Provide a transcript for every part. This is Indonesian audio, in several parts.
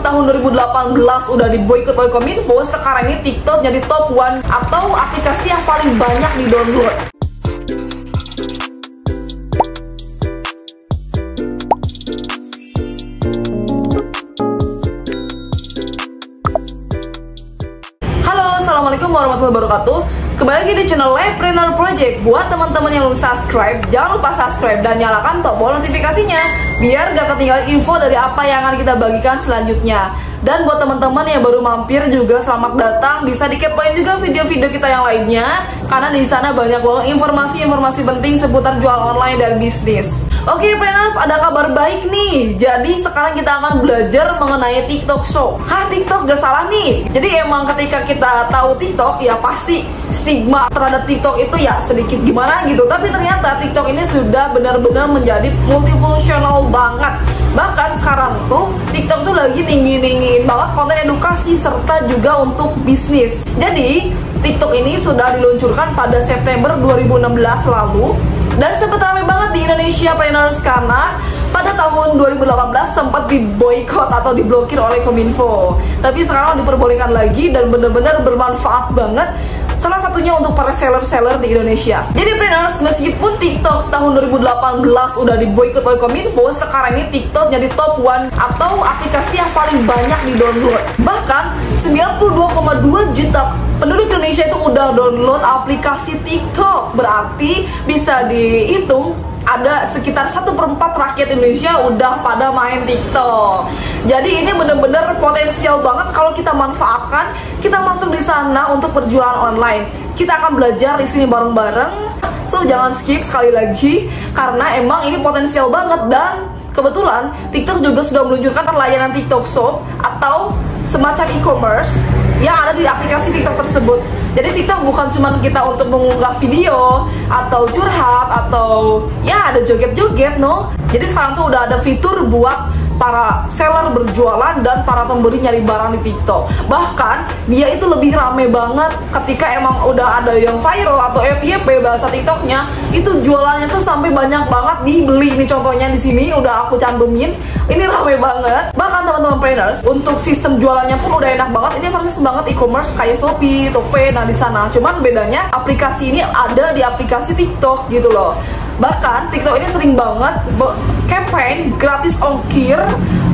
tahun 2018 udah diboikot oleh Kominfo, sekarang ini TikTok jadi top 1 atau aplikasi yang paling banyak di-download. Halo, assalamualaikum warahmatullahi wabarakatuh. Kembali lagi di channel Livepreneur Project. Buat teman-teman yang belum subscribe, jangan lupa subscribe dan nyalakan tombol notifikasinya biar gak ketinggalan info dari apa yang akan kita bagikan selanjutnya. Dan buat teman-teman yang baru mampir juga selamat datang, bisa dikepoin juga video-video kita yang lainnya karena di sana banyak banget informasi-informasi penting seputar jual online dan bisnis. Oke, Preneurs, ada kabar baik nih. Jadi sekarang kita akan belajar mengenai TikTok Shop. TikTok gak salah nih. Jadi emang ketika kita tahu TikTok ya pasti stigma terhadap TikTok itu ya sedikit gimana gitu. Tapi ternyata TikTok ini sudah benar-benar menjadi multifungsional banget. Bahkan sekarang tuh TikTok tuh lagi tinggi-tinggiin banget konten edukasi serta juga untuk bisnis. Jadi TikTok ini sudah diluncurkan pada September 2016 lalu dan sempat ramai banget di Indonesia, Preneurs, karena pada tahun 2018 sempat diboikot atau diblokir oleh Kominfo. Tapi sekarang diperbolehkan lagi dan benar-benar bermanfaat banget. Salah satunya untuk para seller-seller di Indonesia. Jadi Preneurs, meskipun TikTok tahun 2018 udah diboikot oleh Kominfo, sekarang ini TikTok jadi top 1 atau aplikasi yang paling banyak di-download. Bahkan 92,2 juta penduduk Indonesia itu udah download aplikasi TikTok. Berarti bisa dihitung ada sekitar 1/4 rakyat Indonesia udah pada main TikTok. Jadi ini bener-bener potensial banget kalau kita manfaatkan, kita masuk di sana untuk berjualan online. Kita akan belajar di sini bareng-bareng. So jangan skip sekali lagi karena emang ini potensial banget. Dan kebetulan TikTok juga sudah meluncurkan layanan TikTok Shop atau semacam e-commerce yang ada di aplikasi TikTok tersebut. Jadi TikTok bukan cuma kita untuk mengunggah video atau curhat atau ya ada joget-joget, no. Jadi sekarang tuh udah ada fitur buat para seller berjualan dan para pembeli nyari barang di TikTok. Bahkan dia itu lebih rame banget ketika emang udah ada yang viral atau FYP bahasa TikToknya, itu jualannya tuh sampai banyak banget dibeli. Ini contohnya di sini udah aku cantumin. Ini rame banget. Bahkan teman-teman Preneurs, untuk sistem jualannya pun udah enak banget. Ini persis banget e-commerce kayak Shopee, Tokped, nah di sana. Cuman bedanya aplikasi ini ada di aplikasi TikTok gitu loh. Bahkan TikTok ini sering banget campaign gratis ongkir,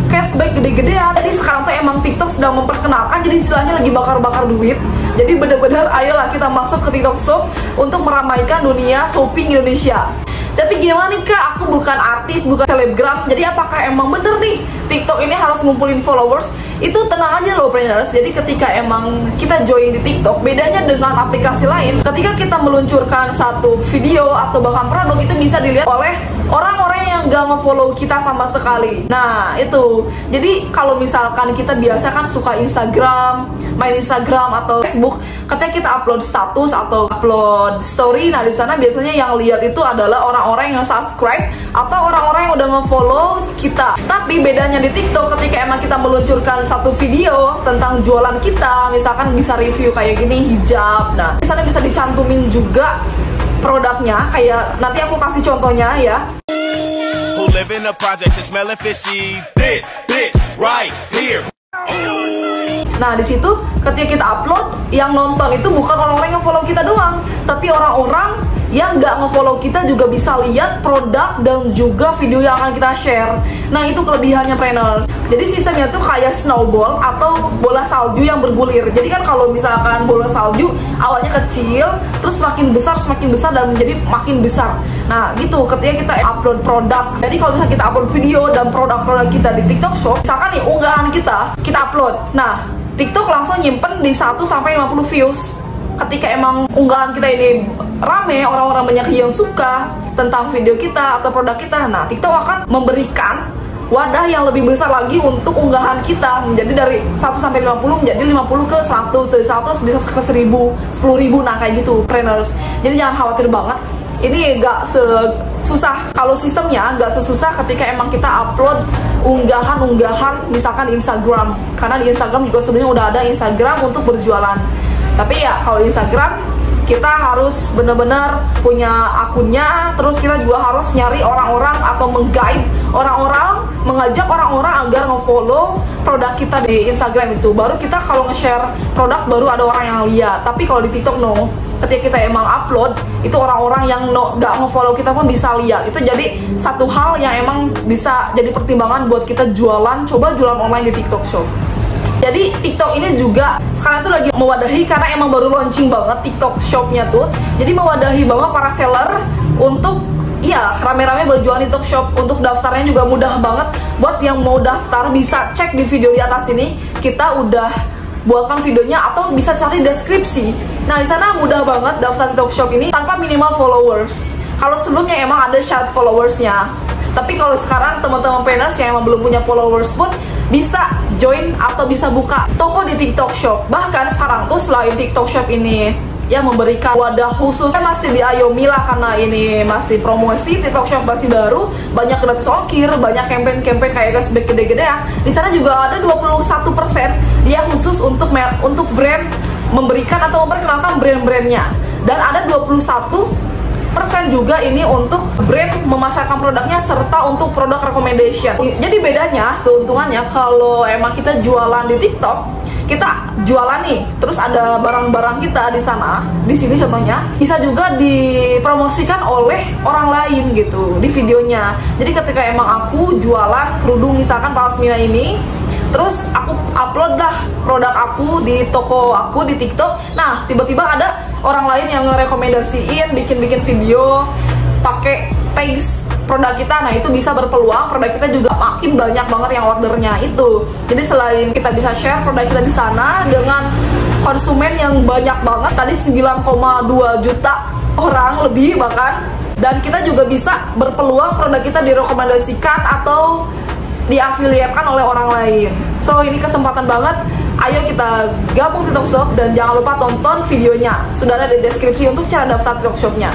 cashback gede-gedean. Jadi sekarang tuh emang TikTok sedang memperkenalkan, jadi istilahnya lagi bakar-bakar duit. Jadi bener-bener ayolah kita masuk ke TikTok Shop untuk meramaikan dunia shopping Indonesia. Tapi gimana nih Kak, aku bukan artis, bukan selebgram, jadi apakah emang bener nih TikTok ini harus ngumpulin followers? Itu tenang aja loh Preneurs. Jadi ketika emang kita join di TikTok, bedanya dengan aplikasi lain, ketika kita meluncurkan satu video atau bahkan produk, itu bisa dilihat oleh orang-orang yang gak nge-follow kita sama sekali. Nah itu, jadi kalau misalkan kita biasa kan suka Instagram, main Instagram atau Facebook, ketika kita upload status atau upload story, nah di sana biasanya yang lihat itu adalah orang-orang yang subscribe atau orang-orang yang udah nge-follow kita. Tapi bedanya di TikTok, ketika emang kita meluncurkan satu video tentang jualan kita, misalkan bisa review kayak gini hijab, nah di sana bisa dicantumin juga produknya, kayak nanti aku kasih contohnya ya. Nah di situ ketika kita upload, yang nonton itu bukan orang-orang yang follow kita doang, tapi orang-orang yang nggak nge-follow kita juga bisa lihat produk dan juga video yang akan kita share. Nah itu kelebihannya Preneurs. Jadi sistemnya tuh kayak snowball atau bola salju yang bergulir. Jadi kan kalau misalkan bola salju awalnya kecil, terus semakin besar dan menjadi makin besar. Nah gitu ketika kita upload produk. Jadi kalau misalnya kita upload video dan produk-produk kita di TikTok Shop, misalkan nih unggahan kita upload. Nah TikTok langsung nyimpen di 1-50 views. Ketika emang unggahan kita ini rame, orang-orang banyak yang suka tentang video kita atau produk kita, nah TikTok akan memberikan wadah yang lebih besar lagi untuk unggahan kita, menjadi dari 1-50 menjadi 50 ke 100, dari 100 bisa ke 1000, 10.000, nah kayak gitu Preneurs. Jadi jangan khawatir banget, ini gak sesusah, kalau sistemnya gak sesusah ketika emang kita upload unggahan-unggahan misalkan di Instagram, karena di Instagram juga sebenarnya udah ada Instagram untuk berjualan. Tapi ya kalau di Instagram kita harus benar-benar punya akunnya. Terus kita juga harus nyari orang-orang atau mengguide orang-orang, mengajak orang-orang agar nge-follow produk kita di Instagram itu. Baru kita kalau nge-share produk baru ada orang yang lihat. Tapi kalau di TikTok no, ketika kita emang upload itu orang-orang yang gak nge-follow kita pun bisa lihat. Itu jadi satu hal yang emang bisa jadi pertimbangan buat kita jualan, coba jualan online di TikTok Shop. Jadi TikTok ini juga sekarang tuh lagi mewadahi karena emang baru launching banget TikTok Shop-nya tuh. Jadi mewadahi banget para seller untuk ya rame-rame berjualan TikTok Shop. Untuk daftarnya juga mudah banget. Buat yang mau daftar bisa cek di video di atas ini. Kita udah buatkan videonya atau bisa cari deskripsi. Nah di sana mudah banget daftar TikTok Shop ini tanpa minimal followers. Kalau sebelumnya emang ada syarat followersnya. Tapi kalau sekarang teman-teman planners yang emang belum punya followers pun bisa join atau bisa buka toko di TikTok Shop. Bahkan sekarang tuh selain TikTok Shop ini ya memberikan wadah khusus, masih diayomi lah karena ini masih promosi, TikTok Shop masih baru, banyak gratis ongkir, banyak campaign kayak cashback gede-gedean. Di sana juga ada 21% dia khusus untuk brand memberikan atau memperkenalkan brand-brandnya, dan ada 21% juga ini untuk brand memasarkan produknya serta untuk produk recommendation. Jadi bedanya, keuntungannya kalau emang kita jualan di TikTok, kita jualan nih, terus ada barang-barang kita di sana, di sini contohnya, bisa juga dipromosikan oleh orang lain gitu di videonya. Jadi ketika emang aku jualan kerudung misalkan Palsmina ini, terus aku upload lah produk aku di toko aku di TikTok. Nah, tiba-tiba ada orang lain yang ngerekomendasiin bikin video pakai tags produk kita. Nah, itu bisa berpeluang produk kita juga makin banyak banget yang ordernya itu. Jadi selain kita bisa share produk kita di sana dengan konsumen yang banyak banget, tadi 9,2 juta orang lebih bahkan, dan kita juga bisa berpeluang produk kita direkomendasikan atau diafiliatkan oleh orang lain. So ini kesempatan banget, ayo kita gabung TikTok Shop dan jangan lupa tonton videonya, sudah ada di deskripsi untuk cara daftar TikTok Shopnya.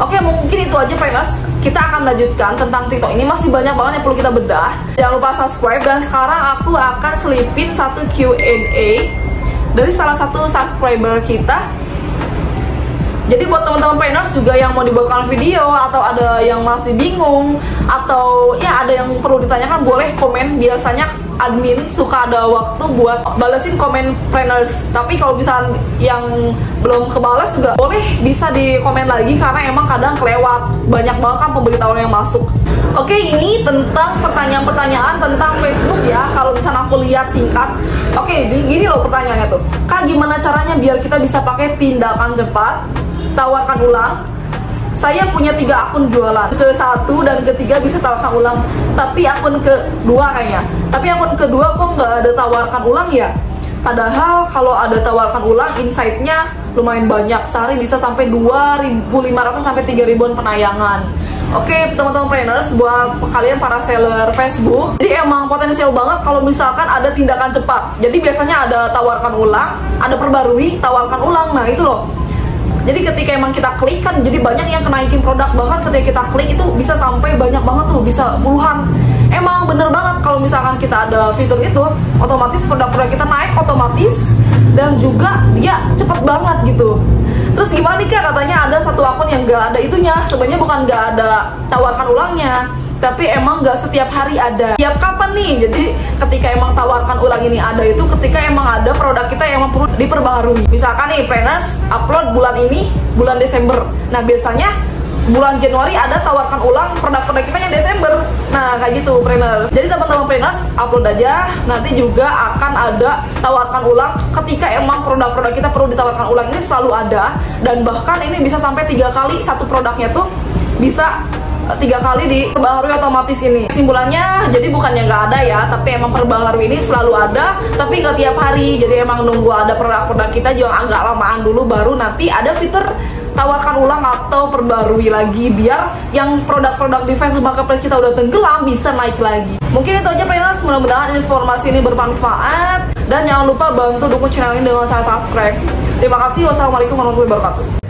Oke, mungkin itu aja planners. Kita akan lanjutkan tentang TikTok ini, masih banyak banget yang perlu kita bedah. Jangan lupa subscribe, dan sekarang aku akan selipin satu Q&A dari salah satu subscriber kita. Jadi buat teman-teman planners juga yang mau dibawakan video atau ada yang masih bingung atau ya ada yang perlu ditanyakan, boleh komen. Biasanya admin suka ada waktu buat balesin komen planners. Tapi kalau misalnya yang belum kebales juga boleh bisa di komen lagi karena emang kadang kelewat, banyak banget kan pemberitahuan yang masuk. Oke, ini tentang pertanyaan-pertanyaan tentang Facebook ya. Kalau misalnya aku lihat singkat. Oke, gini loh pertanyaannya tuh. Kak, gimana caranya biar kita bisa pakai tindakan cepat, tawarkan ulang? Saya punya 3 akun jualan, ke 1 dan ke-3 bisa tawarkan ulang, tapi akun ke-2 kayaknya. Tapi akun ke-2 kok nggak ada tawarkan ulang ya? Padahal kalau ada tawarkan ulang, insight-nya lumayan banyak. Sehari bisa sampai 2.500 sampai 3.000-an penayangan. Oke, teman-teman planners, buat kalian para seller Facebook, jadi emang potensial banget kalau misalkan ada tindakan cepat. Jadi biasanya ada tawarkan ulang, ada perbarui, tawarkan ulang. Nah itu loh. Jadi ketika emang kita klik kan jadi banyak yang kenaikin produk. Bahkan ketika kita klik itu bisa sampai banyak banget tuh, bisa puluhan. Emang bener banget kalau misalkan kita ada fitur itu, otomatis produk-produk kita naik otomatis, dan juga dia cepet banget gitu. Terus gimana nih Kak, katanya ada satu akun yang gak ada itunya. Sebenarnya bukan gak ada tawarkan ulangnya, tapi emang gak setiap hari ada. Tiap kapan nih? Jadi ketika emang tawarkan ulang ini ada itu ketika emang ada produk kita yang perlu diperbaharui. Misalkan nih planners upload bulan ini, bulan Desember. Nah biasanya bulan Januari ada tawarkan ulang produk-produk kita yang Desember. Nah kayak gitu planners. Jadi teman-teman planners upload aja, nanti juga akan ada tawarkan ulang ketika emang produk-produk kita perlu ditawarkan ulang. Ini selalu ada, dan bahkan ini bisa sampai 3 kali satu produknya tuh bisa 3 kali diperbaharui otomatis ini. Kesimpulannya, jadi bukannya nggak ada ya, tapi emang perbaharui ini selalu ada, tapi nggak tiap hari. Jadi emang nunggu ada produk-produk kita juga agak lamaan dulu, baru nanti ada fitur tawarkan ulang atau perbarui lagi, biar yang produk-produk di Facebook Marketplace kita udah tenggelam bisa naik lagi. Mungkin itu aja planners, mudah-mudahan informasi ini bermanfaat, dan jangan lupa bantu dukung channel ini dengan cara subscribe. Terima kasih, wassalamualaikum warahmatullahi wabarakatuh.